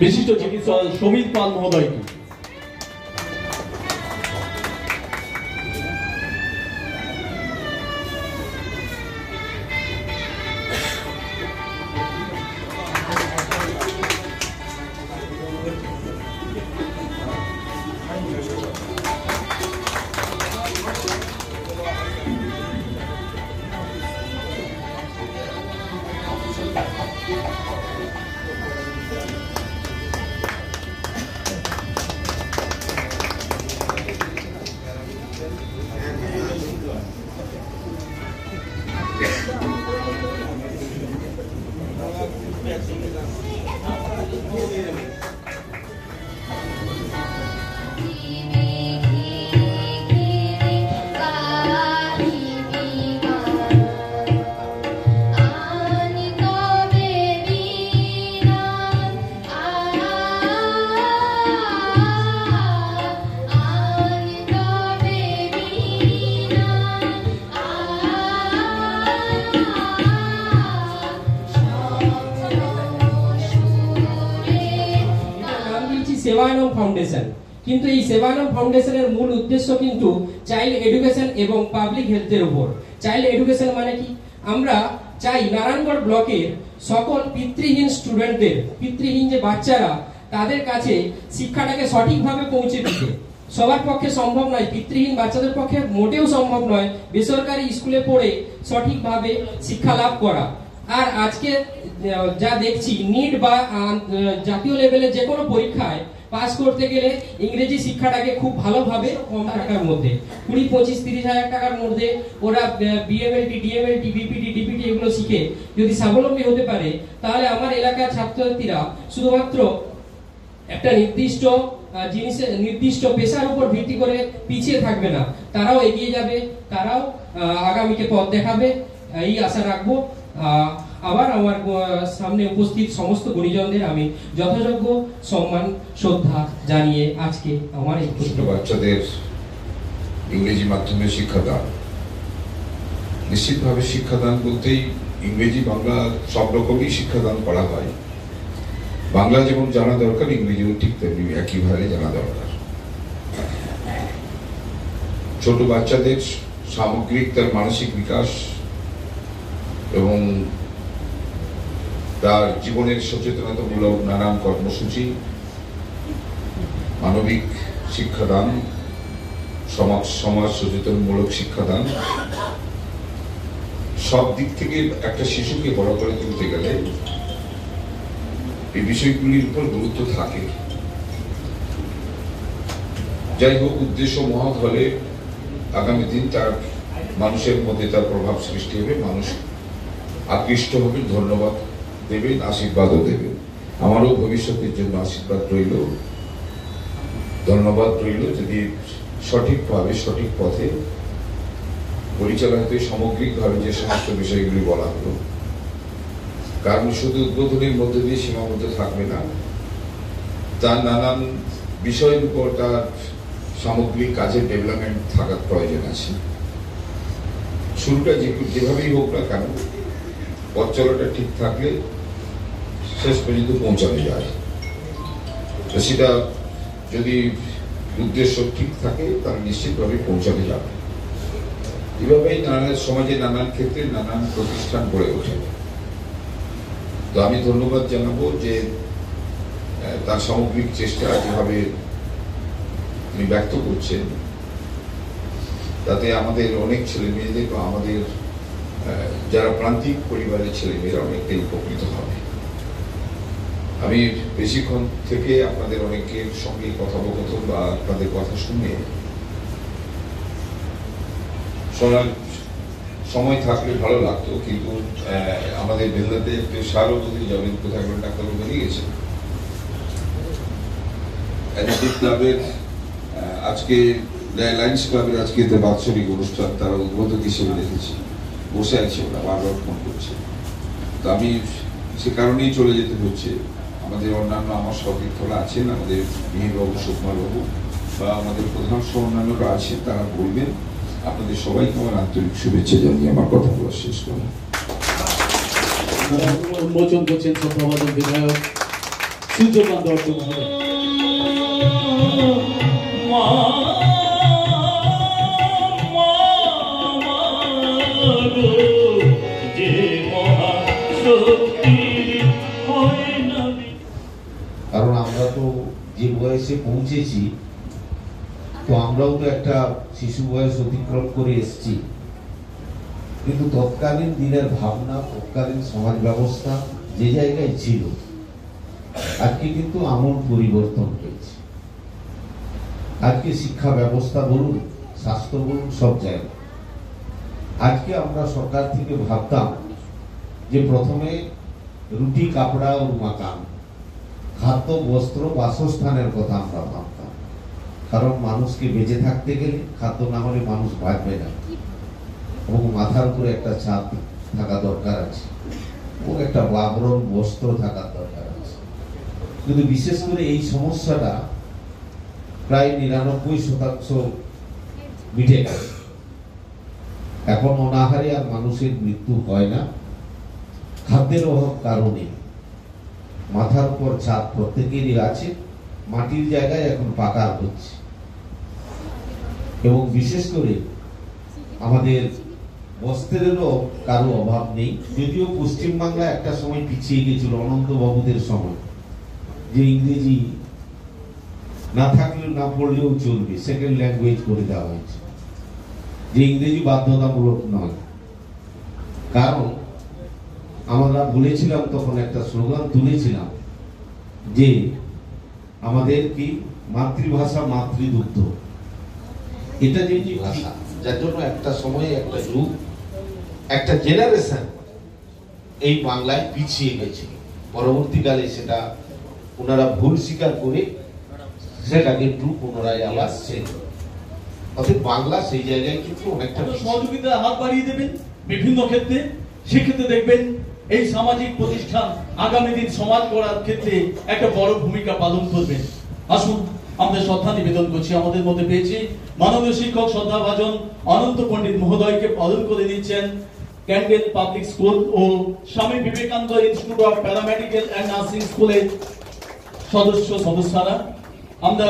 বিশিষ্ট চিকিৎসক সমীর পাল মহোদয়কে। সেবায়নম ফাউন্ডেশন, কিন্তু এই সেবায়নম ফাউন্ডেশনের মূল উদ্দেশ্য কিন্তু চাইল্ড এডুকেশন এবং পাবলিক হেলথের উপর। চাইল্ড এডুকেশন মানে কি? আমরা চাই নারায়ণগড় ব্লকের সকল পিতৃহীন স্টুডেন্টদের, পিতৃহীন যে বাচ্চারা, তাদের কাছে শিক্ষাটাকে সঠিকভাবে পৌঁছে দিতে। সবার পক্ষে সম্ভব নয়, পিতৃহীন বাচ্চাদের পক্ষে মোটেও সম্ভব নয় বেসরকারি স্কুলে পড়ে সঠিকভাবে শিক্ষা লাভ করা। আর আজকে যা দেখছি, নিট বা জাতীয় লেভেলে যে কোনো পরীক্ষায় পাস করতে গেলে ইংরেজি শিক্ষাটাকে খুব ভালোভাবে কম টাকার মধ্যে 20-25-30 হাজার টাকার মধ্যে ওরা বিএমএলটি, ডিএমএলটি, বিপিটি, ডিপিটি এগুলো শিখে যদি স্বাবলম্বী হতে পারে, তাহলে আমার এলাকার ছাত্রছাত্রীরা শুধুমাত্র একটা নির্দিষ্ট জিনিসের, নির্দিষ্ট পেশার উপর ভিত্তি করে পিছিয়ে থাকবে না, তারাও এগিয়ে যাবে, তারাও আগামীকে পথ দেখাবে, এই আশা রাখবো। আবার আমার সামনে উপস্থিত সমস্ত গুণীজনদের আমি যথাযোগ্য সম্মান শ্রদ্ধা জানিয়ে আজকে আমার এই বাচ্চাদের ইংরেজি মাধ্যমে শিক্ষাদান, নিশ্চিতভাবে শিক্ষাদান বলতেই ইংরেজি বাংলা সব রকমই শিক্ষাদান করা হয়। বাংলা যেমন জানা দরকার, ইংরেজিও ঠিক তেমনি একইভাবে জানা দরকার। ছোট বাচ্চাদের সামগ্রিক তার মানসিক বিকাশ এবং তার জীবনের সচেতনতামূলক নানান কর্মসূচি, মানবিক শিক্ষাদান, সমাজ সচেতনমূলক শিক্ষাদান, সব দিক থেকে একটা শিশুকে বড় করে তুলতে গেলে এই বিষয়গুলির উপর গুরুত্ব থাকে। যাই হোক, উদ্দেশ্য মহৎ হলে আগামী দিন তার মানুষের মধ্যে তার প্রভাব সৃষ্টি হবে, মানুষ আকৃষ্ট হবে, ধন্যবাদ দেবেন, আশীর্বাদও দেবেন। আমারও ভবিষ্যতের জন্য আশীর্বাদ রইল, ধন্যবাদ রইল। যদি সঠিকভাবে সঠিক পথে পরিচালিত সামগ্রিকভাবে যে সমস্ত বিষয়গুলি বলা হলো, কারণ শুধু উদ্বোধনের মধ্যে দিয়ে সীমাবদ্ধ থাকবে না, তার নানান বিষয়ের উপর তার সামগ্রিক কাজের ডেভেলপমেন্ট থাকার প্রয়োজন আছে। শুরুটা যেভাবেই হোক না কেন, পথ চলাটা ঠিক থাকলে শেষ পর্যন্ত পৌঁছানো যায়। তো সেটা যদি উদ্দেশ্য ঠিক থাকে তাহলে নিশ্চিতভাবে পৌঁছানো যাবে। এভাবেই নানান সমাজে নানান ক্ষেত্রে নানান প্রতিষ্ঠান গড়ে ওঠে। তো আমি ধন্যবাদ জানাবো যে তার সামগ্রিক চেষ্টা যেভাবে তিনি ব্যক্ত করছেন, তাতে আমাদের অনেক ছেলে মেয়েদের বা আমাদের যারা প্রান্তিক পরিবারের ছেলে মেয়েরা অনেকটাই উপকৃত হবে। আমি বেশিক্ষণ থেকে আপনাদের অনেকের সঙ্গে কথোপকথন বা আপনাদের কথা শুনে শোনার সময় থাকলে ভালো লাগতো, কিন্তু আমাদের বেলদাতে একটু সারবতী যাবেন, কোথায় ডাক্তারবাবু বেরিয়ে গেছেন। ক্লাবের আজকে লায়ন্স ক্লাবের আজকে বাৎসরিক অনুষ্ঠান, তারা উদ্বোধক হিসেবে রেখেছি, বসে আছে, ওরা বারবার ফোন করছে। তো আমি সে কারণেই চলে যেতে হচ্ছে। আমাদের অন্যান্য আমার সতীর্থরা আছেন, আমাদের মিহিরবাবু, সুকুমারবাবু বা আমাদের প্রধান অন্যান্যরা আছেন, তারা বলবেন। আপনাদের সবাইকে আমার আন্তরিক শুভেচ্ছা জানিয়ে আমার কথা বলা শেষ করলাম। উন্মোচন করছেন শ্রদ্ধাভাজন বিধায়ক সূর্যকান্ত দত্ত মহোদয়। কারণ আমরা তো যে বয়সে পৌঁছেছি, তো আমরাও তো একটা শিশু বয়স অতিক্রম করে এসেছি, কিন্তু তৎকালীন দিনের ভাবনা, তৎকালীন সমাজ ব্যবস্থা যে জায়গায় ছিল, আজকে কিন্তু আমূল পরিবর্তন হয়েছে। আজকে শিক্ষা ব্যবস্থা বলুন, স্বাস্থ্য বলুন, সব জায়গায়। আজকে আমরা সরকার থেকে ভাবতাম যে প্রথমে রুটি কাপড়া ও মাকান, খাদ্য বস্ত্র বাসস্থানের কথা আমরা ভাবতাম, কারণ মানুষকে বেঁচে থাকতে গেলে খাদ্য না হলে মানুষ বাঁচবে না, এবং মাথার উপরে একটা ছাদ থাকা দরকার আছে, এবং একটা আবরণ বস্ত্র থাকার দরকার আছে। কিন্তু বিশেষ করে এই সমস্যাটা প্রায় 99% মিটে গেছে। এখন অনাহারে আর মানুষের মৃত্যু হয় না, খাদ্যের অভাব কারণে। মাথার উপর ছাদ প্রত্যেকেরই আছে, মাটির জায়গায় এখন পাকা হচ্ছে। এবং বিশেষ করে আমাদের বস্ত্রেরও কারো অভাব নেই, যদিও পশ্চিমবাংলা একটা সময় পিছিয়ে গেছিল অনন্তবাবুদের সময়, যে ইংরেজি না থাকলেও না পড়লেও চলবে, সেকেন্ড ল্যাঙ্গুয়েজ করে দেওয়া হয়েছে, যে ইংরেজি বাধ্যতামূলক নয়। কারণ আমরা বলেছিলাম, তখন একটা স্লোগান তুলেছিলাম যে আমাদের কি মাতৃভাষা মাতৃদুগ্ধ, এটা যেমনি ভাষা, যার জন্য একটা সময়ে একটা যুগ, একটা জেনারেশন এই বাংলায় পিছিয়ে গেছিল। পরবর্তীকালে সেটা ওনারা ভুল স্বীকার করে সেটাকে একটু পুনরায় আবার অর্থাৎ বাংলা সেই জায়গায় কিন্তু অনেকটা সহযোগিতা হাত বাড়িয়ে দেবেন বিভিন্ন ক্ষেত্রে। সেক্ষেত্রে দেখবেন এই সামাজিক প্রতিষ্ঠান আগামী দিন সমাজ গড়ার ক্ষেত্রে একটা বড় ভূমিকা পালন করবে। আসুন আমরা শ্রদ্ধা নিবেদন করছি। আমাদের মধ্যে পেয়েছি মাননীয় শিক্ষক শ্রদ্ধাভাজন অনন্ত পণ্ডিত মহোদয়কে পালন করে নিচ্ছেন candle public school O Swami Vivekananda institute of paramedical and nursing স্কুলের সদস্যরা। আমরা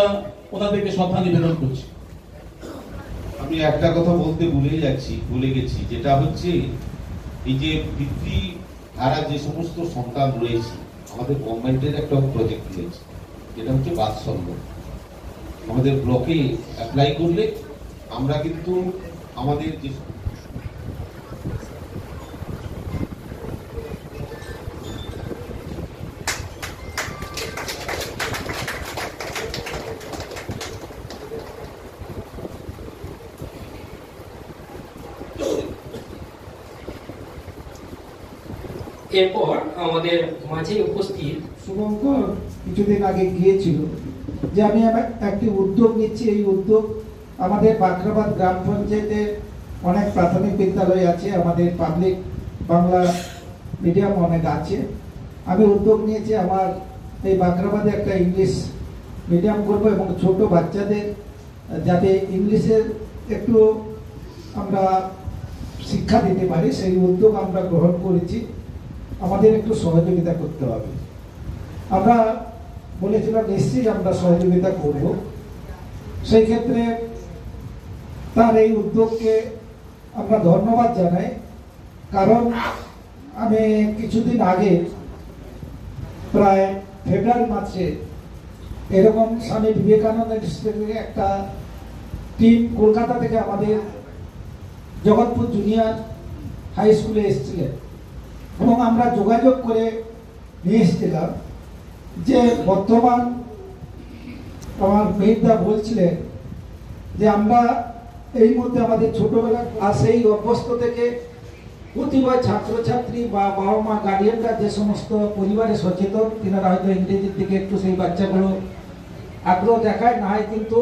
ওনাদেরকে শ্রদ্ধা নিবেদন করছি। আমি একটা কথা বলতে ভুলে গেছি, যেটা হচ্ছে এই যে বৃত্তি ধারা যে সমস্ত সন্তান রয়েছে, আমাদের গভর্নমেন্টের একটা প্রজেক্ট রয়েছে, যেটা হচ্ছে বাৎসল্য। আমাদের ব্লকে অ্যাপ্লাই করলে আমরা কিন্তু আমাদের যে এরপর আমাদের মাঝে উপস্থিত শুভঙ্কর কিছুদিন আগে গিয়েছিল যে আমি একটি উদ্যোগ নিচ্ছি। এই উদ্যোগ আমাদের বাখরাবাদ গ্রাম পঞ্চায়েতে অনেক প্রাথমিক বিদ্যালয় আছে, আমাদের পাবলিক বাংলা মিডিয়াম অনেক আছে। আমি উদ্যোগ নিয়েছি আমার এই বাখরাবাদে একটা ইংলিশ মিডিয়াম করব, এবং ছোট বাচ্চাদের যাতে ইংলিশের একটু আমরা শিক্ষা দিতে পারি, সেই উদ্যোগ আমরা গ্রহণ করেছি। আমাদের একটু সহযোগিতা করতে হবে। আমরা বলেছিলাম নিশ্চয়ই আমরা সহযোগিতা করব। সেই ক্ষেত্রে তার এই উদ্যোগকে আমরা ধন্যবাদ জানাই, কারণ আমি কিছুদিন আগে প্রায় ফেব্রুয়ারি মাসে এরকম স্বামী বিবেকানন্দ ইনস্টিটিউটে একটা টিম কলকাতা থেকে আমাদের জগৎপুর জুনিয়র হাই স্কুলে এসেছিলেন, এবং আমরা যোগাযোগ করে নিয়ে এসেছিলাম যে বর্তমান আমার মেয়েরা বলছিলেন যে আমরা এই মধ্যে আমাদের ছোটবেলার ক্লাসেই অভ্যস্ত থেকে প্রতিবার ছাত্রছাত্রী বা বাবা মা গার্ডিয়ানরা যে সমস্ত পরিবারে সচেতন, তিনারা হয়তো ইংরেজির দিকে একটু সেই বাচ্চাগুলো আগ্রহ দেখায় না হয়, কিন্তু